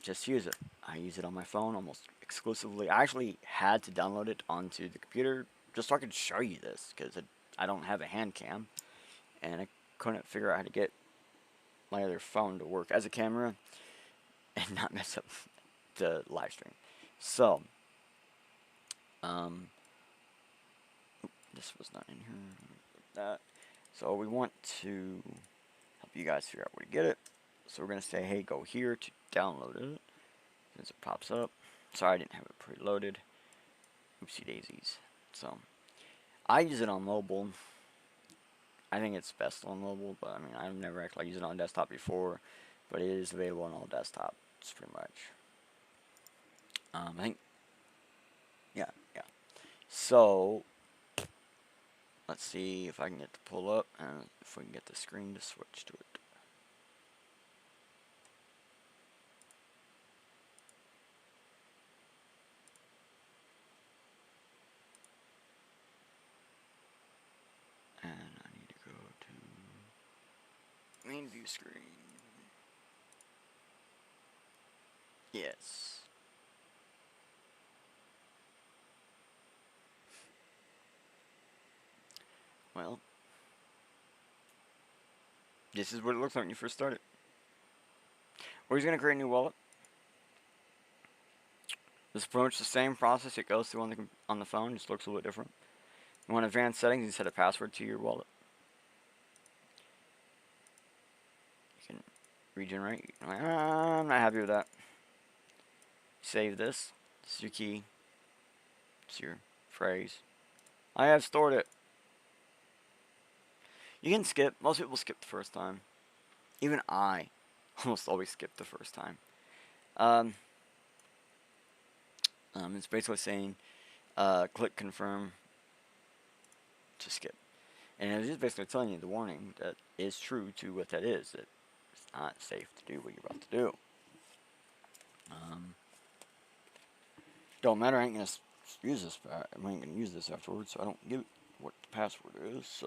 just use it. I use it on my phone almost exclusively. I actually had to download it onto the computer just so I could show you this, because I don't have a hand cam, and I couldn't figure out how to get my other phone to work as a camera and not mess up the live stream. So, this was not in here. That. So we want to help you guys figure out where to get it. So we're going to say, hey, go here to download it. Since it pops up. Sorry, I didn't have it preloaded. Oopsie daisies. So, I use it on mobile. I think it's best on mobile, but I mean, I've never actually used it on desktop before. But it is available on all desktops, pretty much. I think, yeah. So, let's see if I can get to pull up, and if we can get the screen to switch to it. And I need to go to main view screen. Yes. Well, this is what it looks like when you first start it. We're just going to create a new wallet. This is pretty much the same process it goes through on the phone, just looks a little bit different. You want advanced settings, you set a password to your wallet. You can regenerate. I'm not happy with that. Save this. This is your key. It's your phrase. I have stored it. You can skip. Most people skip the first time. Even I almost always skip the first time. It's basically saying, click confirm to skip. And it's just basically telling you the warning that is true to what that is. That it's not safe to do what you're about to do. Don't matter, I ain't going to use this. I ain't going to use this afterwards, so I don't give it what the password is. So,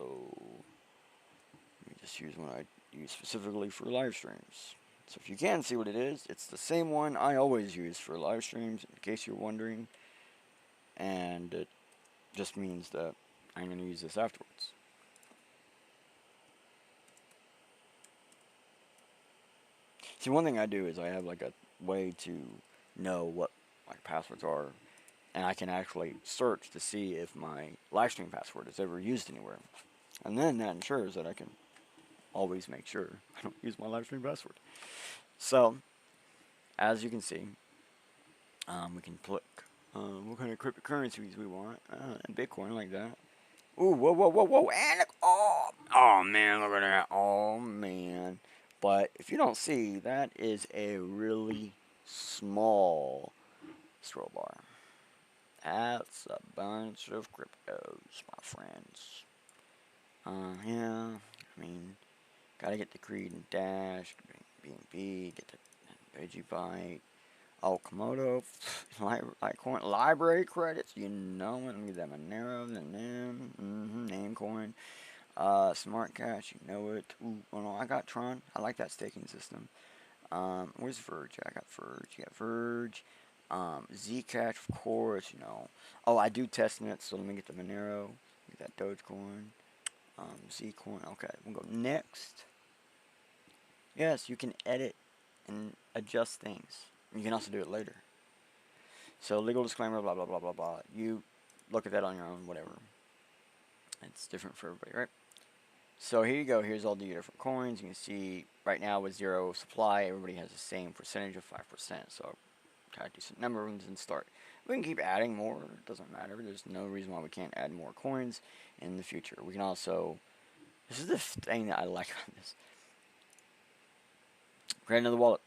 let me just use one I use specifically for live streams. So if you can see what it is, it's the same one I always use for live streams, in case you're wondering. And it just means that I'm going to use this afterwards. See, one thing I do is I have like a way to know what my passwords are, and I can actually search to see if my live stream password is ever used anywhere. And then that ensures that I can always make sure I don't use my live stream password. So, as you can see, we can click what kind of cryptocurrencies we want, and Bitcoin like that, Ooh, whoa, whoa, whoa, whoa, and oh man, look at that. Oh man. But if you don't see, that is a really small scroll bar. That's a bunch of cryptos, my friends. Yeah, I mean, gotta get the Creed and Dash, BNB, get the byte. Oh, Komodo, library credits, you know it. Let me get that Monero, and then, Namecoin. Smart Cash, you know it. Ooh, oh no, I got Tron. I like that staking system. Where's Verge? I got Verge. You got Verge. Zcash, of course, you know. Oh, I do testnet, so let me get the Monero. Get that Dogecoin. Zcoin. Okay, we'll go next. Yes, you can edit and adjust things. You can also do it later. So legal disclaimer, blah, blah, blah, blah, blah. You look at that on your own, whatever. It's different for everybody, right? So here you go. Here's all the different coins. You can see right now with zero supply, everybody has the same percentage of 5%. So try to do some number ones and start. We can keep adding more. It doesn't matter. There's no reason why we can't add more coins in the future. We can also, this is the thing that I like on this. Create another wallet.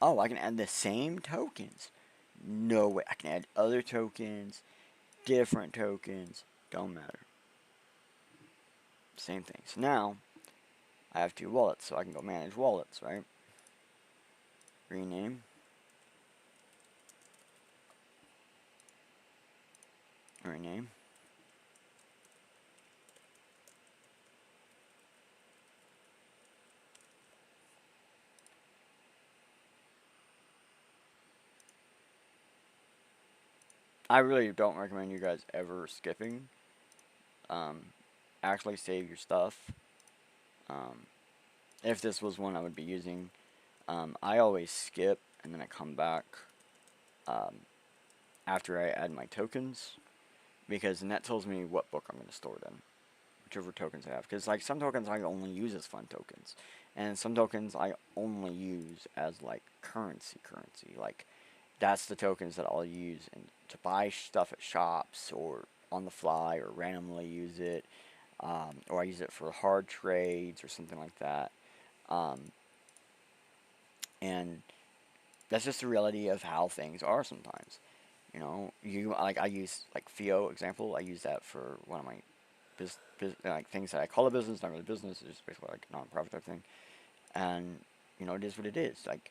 Oh, I can add the same tokens. No way. I can add other tokens, different tokens. Don't matter. Same thing. So now, I have two wallets, so I can go manage wallets, right? Rename. Rename. I really don't recommend you guys ever skipping. Actually save your stuff. If this was one I would be using, I always skip and then I come back after I add my tokens, because then that tells me what book I'm going to store it in, whichever tokens I have. Because like some tokens I only use as fun tokens, and some tokens I only use as like currency. Like that's the tokens that I'll use to buy stuff at shops or on the fly or randomly use it, or I use it for hard trades or something like that. And that's just the reality of how things are sometimes. You know, I use like FIO example. I use that for one of my like things that I call a business, not really business. It's basically like a non-profit type thing. And you know, it is what it is. Like,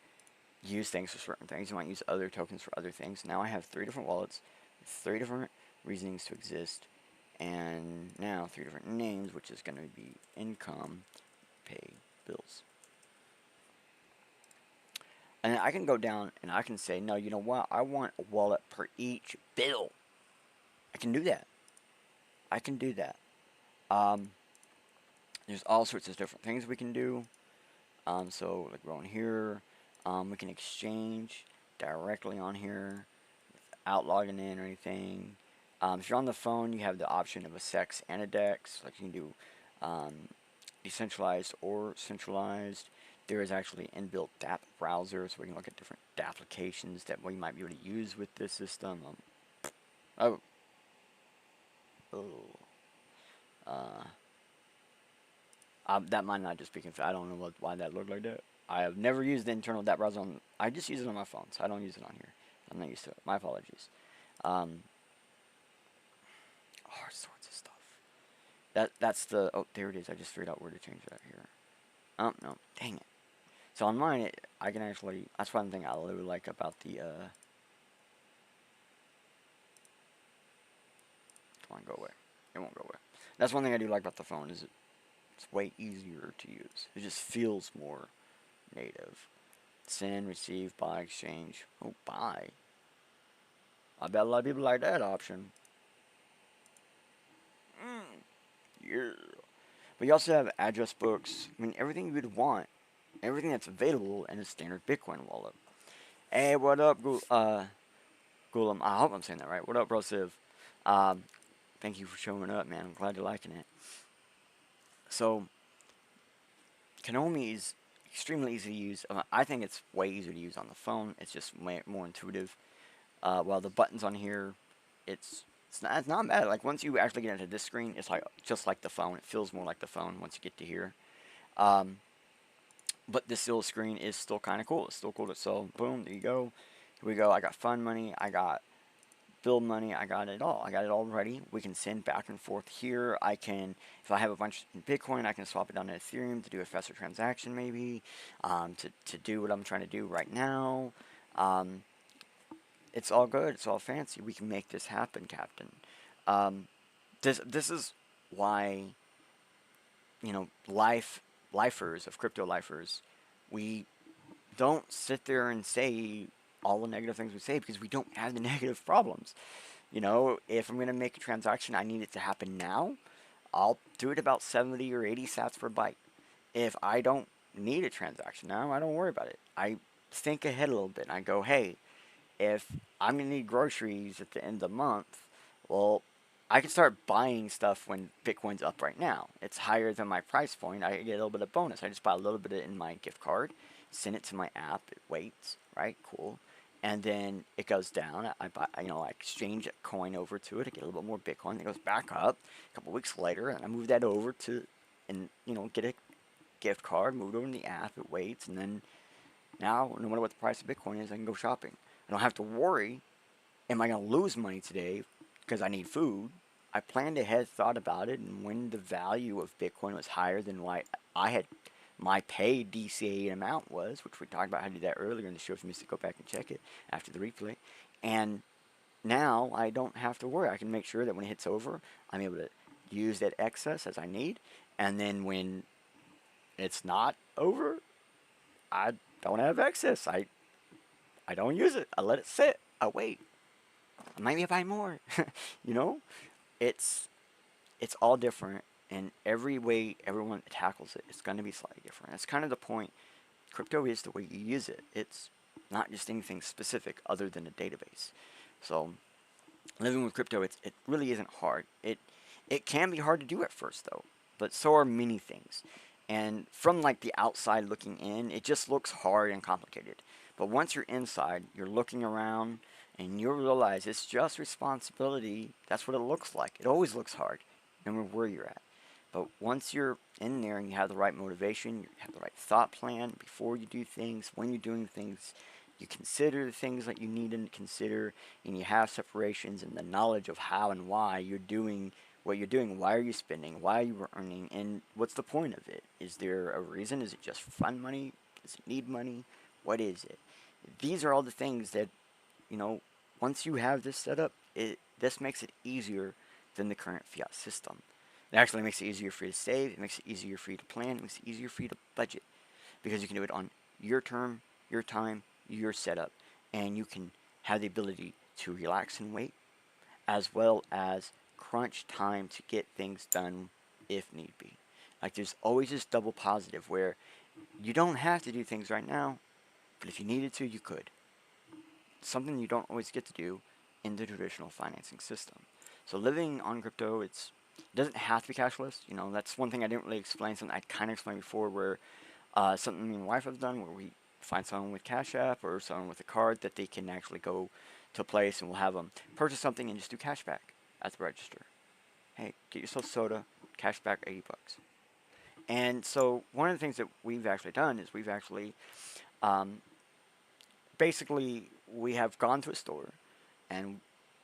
use things for certain things. You might use other tokens for other things. Now I have 3 different wallets, 3 different reasonings to exist, and now 3 different names, which is going to be income, pay, bills. And I can go down and I can say, no, you know what? I want a wallet per each bill. I can do that. I can do that. There's all sorts of different things we can do. So like we're on here, we can exchange directly on here without logging in or anything. If you're on the phone, you have the option of a SEX and a DEX. Like you can do decentralized or centralized. There is actually an inbuilt DApp browser, so we can look at different applications that we might be able to use with this system. That might not just be confused. I don't know why that looked like that. I have never used the internal DApp browser I just use it on my phone, so I don't use it on here. I'm not used to it. My apologies. All sorts of stuff. That's the, oh, there it is. I just figured out where to change that here. Oh, no. Dang it. So on mine, I can actually, that's one thing I really like about the, come on, go away. It won't go away. That's one thing I do like about the phone, is it's way easier to use. It just feels more native. Send, receive, buy, exchange. Oh, buy. I bet a lot of people like that option. Yeah. But you also have address books. I mean, everything you would want. Everything that's available in a standard Bitcoin wallet. Hey, what up, Gulam. I hope I'm saying that right. What up, bro, Civ? Um, Thank you for showing up, man. I'm glad you're liking it. So, Konami is extremely easy to use. I think it's way easier to use on the phone. It's just way more intuitive. While the buttons on here, it's not bad. Like once you actually get into this screen, it's like just like the phone. It feels more like the phone once you get to here. Um, but this little screen is still kind of cool. It's still cool. So boom, there you go. Here we go. I got fund money. I got build money. I got it all. I got it all ready. We can send back and forth here. I can, if I have a bunch in Bitcoin, I can swap it down to Ethereum to do a faster transaction maybe, to do what I'm trying to do right now. Um, it's all good. It's all fancy. We can make this happen, Captain. Um, this is why, lifers of crypto lifers, we don't sit there and say all the negative things we say because we don't have the negative problems. If I'm going to make a transaction, I need it to happen now. I'll do it about 70 or 80 sats per byte. If I don't need a transaction now, I don't worry about it. I think ahead a little bit. I go, hey, if I'm going to need groceries at the end of the month, well, I can start buying stuff when Bitcoin's up right now. It's higher than my price point. I get a little bit of bonus. I just buy a little bit in my gift card, send it to my app. It waits, right? Cool. And then it goes down. I buy, I exchange a coin over to it. I get a little bit more Bitcoin. It goes back up a couple weeks later, and I move that over to, and get a gift card, move it over in the app. It waits, and then now, no matter what the price of Bitcoin is, I can go shopping. I don't have to worry, am I going to lose money today because I need food? I planned ahead, thought about it, and when the value of Bitcoin was higher than what I had, my paid DCA amount was, which we talked about how to do that earlier in the show if you missed it, go back and check it after the replay. And now I don't have to worry. I can make sure that when it hits over, I'm able to use that excess as I need. And then when it's not over, I don't have excess. I don't use it. I let it sit. I wait. Maybe I buy more. you know, it's all different, and every way everyone tackles it, it's going to be slightly different. That's kind of the point. Crypto is the way you use it. It's not just anything specific other than a database. So living with crypto, it really isn't hard. It can be hard to do at first though, but so are many things. And from like the outside looking in, it just looks hard and complicated. But once you're inside, you're looking around, and you'll realize it's just responsibility. That's what it looks like. It always looks hard, no matter where you're at. But once you're in there and you have the right motivation, you have the right thought plan before you do things, when you're doing things, you consider the things that you need to consider, and you have separations and the knowledge of how and why you're doing what you're doing. Why are you spending? Why are you earning? And what's the point of it? Is there a reason? Is it just fun money? Does it need money? What is it? These are all the things that, once you have this set up, this makes it easier than the current fiat system. It actually makes it easier for you to save. It makes it easier for you to plan. It makes it easier for you to budget, because you can do it on your term, your time, your setup, and you can have the ability to relax and wait, as well as crunch time to get things done if need be. Like there's always this double positive where you don't have to do things right now, but if you needed to, you could. Something you don't always get to do in the traditional financing system. So living on crypto, it doesn't have to be cashless. That's one thing I didn't really explain. Something I kind of explained before, where something me and my wife have done, where we find someone with Cash App or someone with a card that they can actually go to a place, and we'll have them purchase something and just do cash back at the register. Hey, get yourself soda, cash back $80. And so one of the things that we've actually done is we've actually basically, we have gone to a store and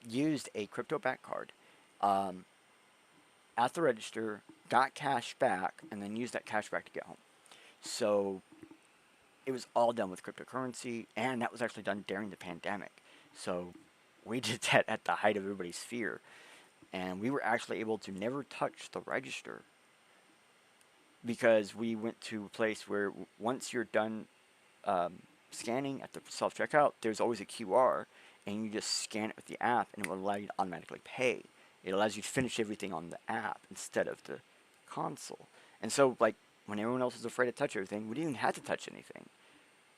used a crypto-backed card at the register, got cash back, and then used that cash back to get home. So it was all done with cryptocurrency, and that was actually done during the pandemic. So we did that at the height of everybody's fear, and we were actually able to never touch the register, because we went to a place where once you're done scanning at the self-checkout, there's always a QR, and you just scan it with the app, and it will allow you to automatically pay. It allows you to finish everything on the app instead of the console. And so, like, when everyone else was afraid to touch everything, we didn't even have to touch anything.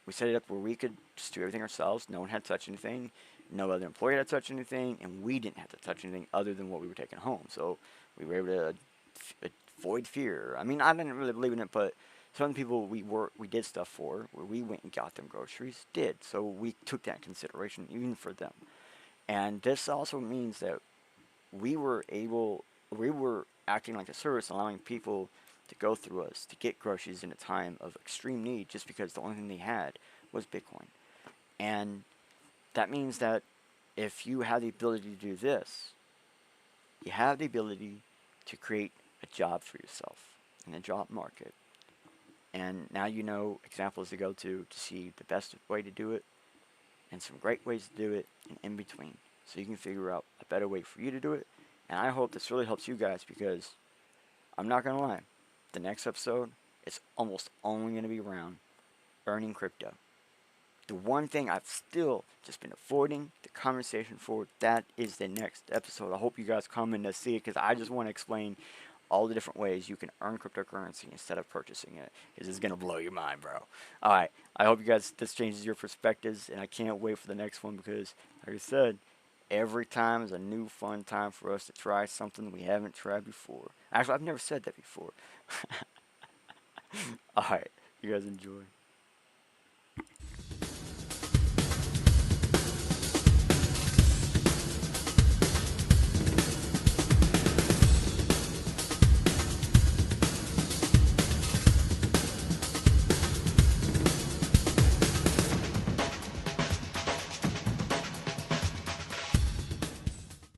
We set it up where we could just do everything ourselves. No one had to touch anything. no other employee had to touch anything, and we didn't have to touch anything other than what we were taking home. So we were able to avoid fear. I mean, I didn't really believe in it, but some of the people we did stuff for, where we went and got them groceries, did. So we took that in consideration even for them. And this also means that we were acting like a service, allowing people to go through us to get groceries in a time of extreme need, just because the only thing they had was Bitcoin. And that means that if you have the ability to do this, you have the ability to create a job for yourself in the job market. And now you know examples to go to see the best way to do it and some great ways to do it and in between. So you can figure out a better way for you to do it. And I hope this really helps you guys, because I'm not going to lie, the next episode is almost only going to be around earning crypto. The one thing I've still just been avoiding the conversation for, that is the next episode. I hope you guys come in to see it, because I just want to explain all the different ways you can earn cryptocurrency instead of purchasing it, because it's going to blow your mind, bro. Alright, I hope you guys, this changes your perspectives, and I can't wait for the next one, because, like I said, every time is a new fun time for us to try something we haven't tried before. Actually, I've never said that before. Alright, you guys enjoy.